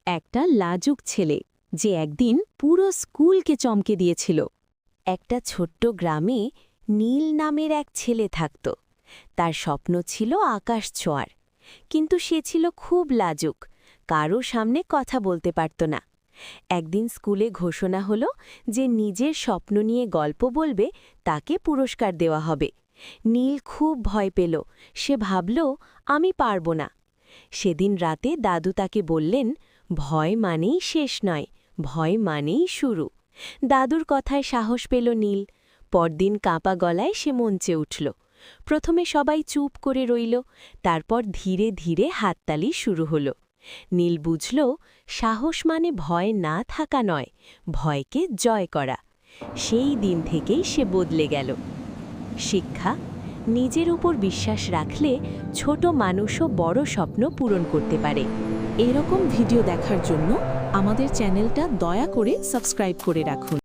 একটা লাজুক ছেলে যে একদিন পুরো স্কুলকে চমকে দিয়েছিল। একটা ছোট্ট গ্রামে নীল নামের এক ছেলে থাকত। তার স্বপ্ন ছিল আকাশ ছোঁয়ার, কিন্তু সে ছিল খুব লাজুক, কারো সামনে কথা বলতে পারত না। একদিন স্কুলে ঘোষণা হলো যে নিজের স্বপ্ন নিয়ে গল্প বলবে তাকে পুরস্কার দেওয়া হবে। নীল খুব ভয় পেল, সে ভাবল আমি পারব না। সেদিন রাতে দাদু তাকে বললেন, ভয় মানেই শেষ নয়, ভয় মানেই শুরু। দাদুর কথায় সাহস পেল নীল। পরদিন কাঁপা গলায় সে মঞ্চে উঠল। প্রথমে সবাই চুপ করে রইল, তারপর ধীরে ধীরে হাততালি শুরু হল। নীল বুঝল, সাহস মানে ভয় না থাকা নয়, ভয়কে জয় করা। সেই দিন থেকেই সে বদলে গেল। শিক্ষা: নিজের উপর বিশ্বাস রাখলে ছোট মানুষও বড় স্বপ্ন পূরণ করতে পারে। এরকম ভিডিও দেখার জন্য আমাদের চ্যানেলটা দয়া করে সাবস্ক্রাইব করে রাখুন।